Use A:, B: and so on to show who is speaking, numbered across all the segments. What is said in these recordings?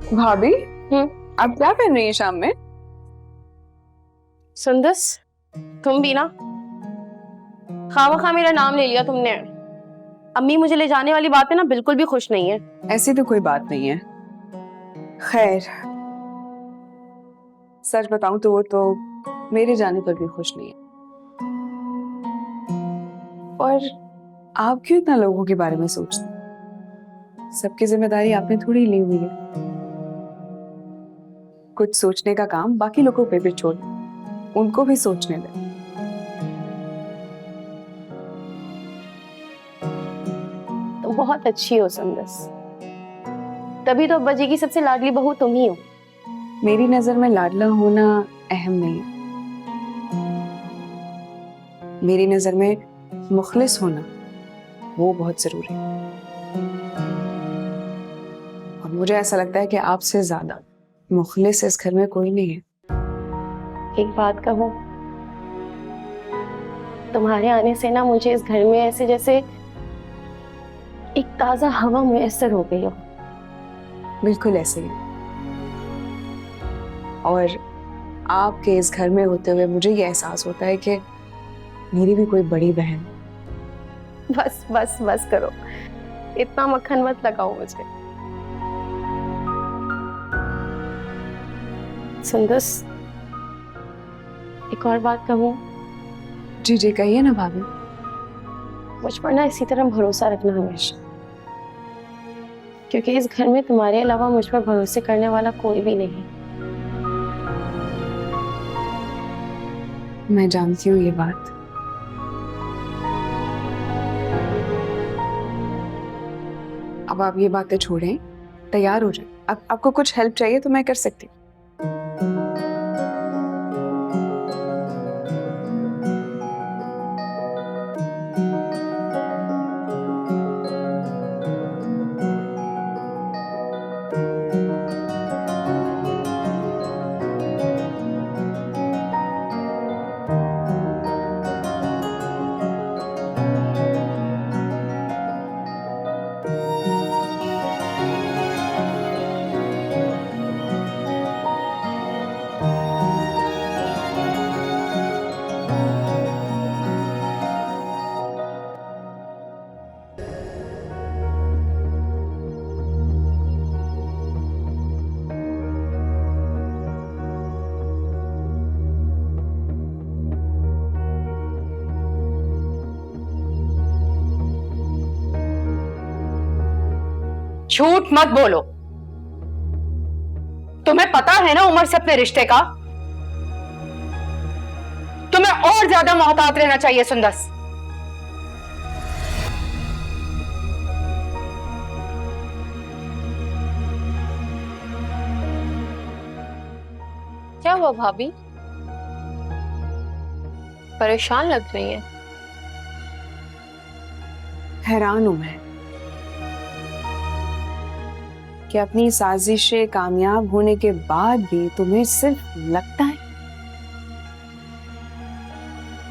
A: भाभी आप क्या पहन रही हैं शाम में?
B: सुंदस, तुम भी ना खामखा मेरा नाम ले लिया तुमने। अम्मी मुझे ले जाने वाली बात है ना बिल्कुल भी खुश नहीं है।
A: ऐसी तो कोई बात नहीं है। खैर, सच बताऊं तो वो तो मेरे जाने पर भी खुश नहीं है। और आप क्यों इतना लोगों के बारे में सोचते हैं? सबकी जिम्मेदारी आपने थोड़ी ली हुई है। कुछ सोचने का काम बाकी लोगों पे भी छोड़, उनको भी सोचने दें।
B: तुम बहुत अच्छी हो सुंदस, तभी तो अब्बा जी की सबसे लाडली बहू तुम ही हो।
A: मेरी नजर में लाडला होना अहम नहीं है, मेरी नजर में मुखलिस होना वो बहुत जरूरी है। और मुझे ऐसा लगता है कि आपसे ज्यादा मुखलिस इस घर में कोई नहीं है।
B: एक बात कहूं, तुम्हारे आने से ना मुझे इस घर में ऐसे जैसे एक ताजा हवा मुयस्सर हो गई हो।
A: बिल्कुल ऐसे ही। और आपके इस घर में होते हुए मुझे ये एहसास होता है कि मेरी भी कोई बड़ी बहन।
B: बस बस बस करो, इतना मक्खन मत लगाओ मुझे। सुंदस, एक और बात कहूं,
A: जी जी कहिए ना भाभी।
B: मुझ पर ना इसी तरह भरोसा रखना हमेशा, क्योंकि इस घर में तुम्हारे अलावा मुझ पर भरोसे करने वाला कोई भी नहीं।
A: मैं जानती हूँ ये बात। अब आप ये बातें छोड़ें, तैयार हो जाए। अब आपको कुछ हेल्प चाहिए तो मैं कर सकती हूँ।
C: झूठ मत बोलो। तुम्हें पता है ना उमर से अपने रिश्ते का। तुम्हें और ज्यादा मोहतात रहना चाहिए सुंदस।
B: क्या हुआ भाभी, परेशान लग रही है?
A: हैरान हूं मैं कि अपनी साजिशें कामयाब होने के बाद भी तुम्हें सिर्फ लगता है।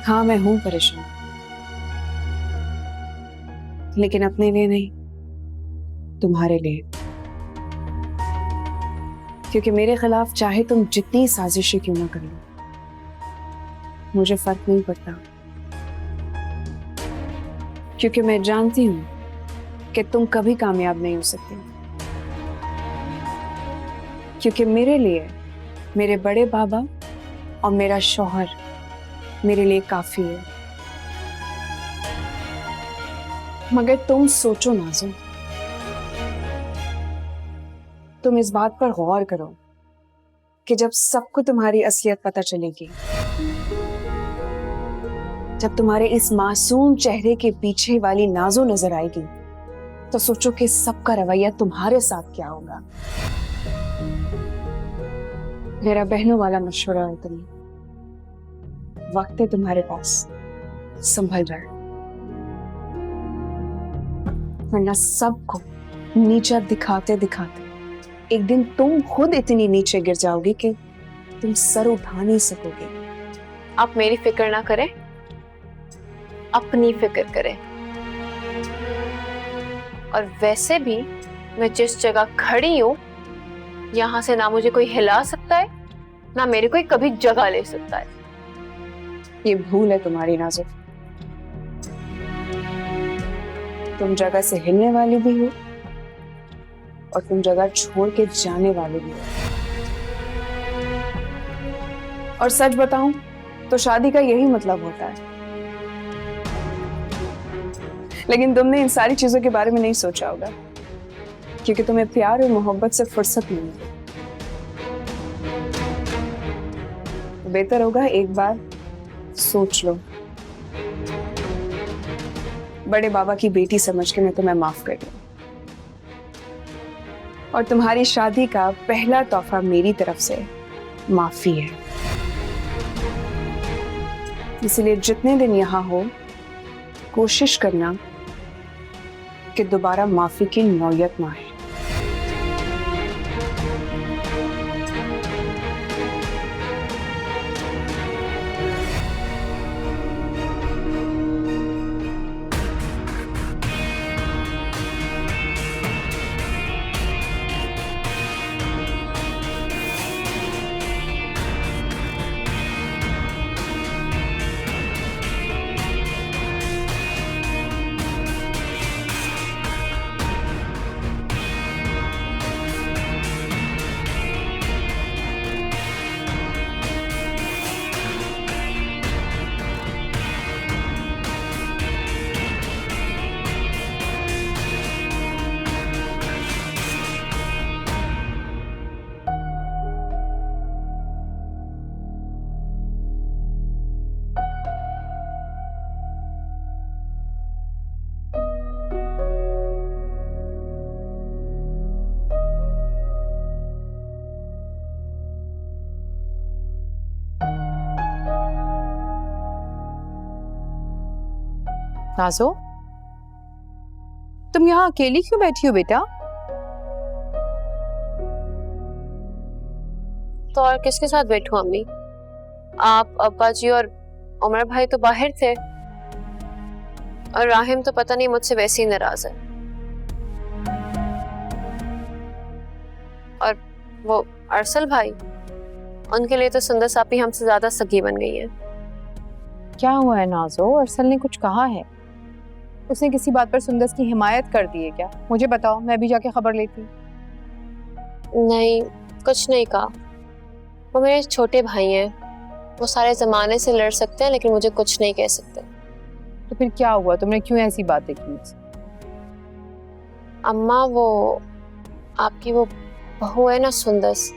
A: हाँ मैं हूं परेशान, लेकिन अपने लिए नहीं, तुम्हारे लिए। क्योंकि मेरे खिलाफ चाहे तुम जितनी साजिशें क्यों ना कर लो, मुझे फर्क नहीं पड़ता। क्योंकि मैं जानती हूं कि तुम कभी कामयाब नहीं हो सकती। क्योंकि मेरे लिए मेरे बड़े बाबा और मेरा शौहर मेरे लिए काफी है। मगर तुम सोचो नाज़ो, तुम इस बात पर गौर करो कि जब सबको तुम्हारी असलियत पता चलेगी, जब तुम्हारे इस मासूम चेहरे के पीछे वाली नाज़ो नजर आएगी, तो सोचो कि सबका रवैया तुम्हारे साथ क्या होगा। मेरा बहनों वाला मशवरा है तुम्हें, वक्त है तुम्हारे पास, संभल जाए, वरना सबको नीचा दिखाते दिखाते एक दिन तुम खुद इतनी नीचे गिर जाओगी कि तुम सर उठा नहीं सकोगे।
B: आप मेरी फिक्र ना करें, अपनी फिक्र करें। और वैसे भी मैं जिस जगह खड़ी हूं यहाँ से ना मुझे कोई हिला सकता है, ना मेरे कोई कभी जगह ले सकता है।
A: ये भूल है तुम्हारी नाज़ो। तुम जगह से हिलने वाली भी हो और तुम जगह छोड़ के जाने वाली भी हो। और सच बताऊं तो शादी का यही मतलब होता है। लेकिन तुमने इन सारी चीजों के बारे में नहीं सोचा होगा, क्योंकि तुम्हें प्यार और मोहब्बत से फुर्सत नहीं मिली। तो बेहतर होगा एक बार सोच लो। बड़े बाबा की बेटी समझ के मैं तुम्हें माफ कर दूं। और तुम्हारी शादी का पहला तोहफा मेरी तरफ से माफी है। इसलिए जितने दिन यहां हो, कोशिश करना कि दोबारा माफी की नौयत ना आए।
C: नाज़ो, तुम यहाँ अकेली क्यों बैठी हो बेटा?
B: तो और किसके साथ बैठूं अम्मी? आप, अब्बा जी और उमर भाई तो बाहर थे, और राहिम तो पता नहीं मुझसे वैसे ही नाराज है। और वो अरसल भाई, उनके लिए तो सुंदर सापी हमसे ज्यादा सगी बन गई है।
C: क्या हुआ है नाज़ो? अरसल ने कुछ कहा है? उसने किसी बात पर सुंदर की हिमायत कर दी है क्या? मुझे बताओ, मैं भी जाके खबर लेती।
B: नहीं, कुछ नहीं कहा। वो मेरे छोटे भाई हैं, वो सारे जमाने से लड़ सकते हैं लेकिन मुझे कुछ नहीं कह सकते।
C: तो फिर क्या हुआ? तुमने क्यों ऐसी बातें की?
B: अम्मा, वो आपकी वो बहू है ना सुंदस,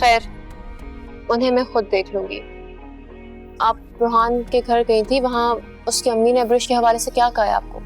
B: खैर उन्हें मैं खुद देख लूंगी। आप रोहान के घर गई थी, वहां उसकी अम्मी ने अब्रिश के हवाले से क्या कहा है आपको?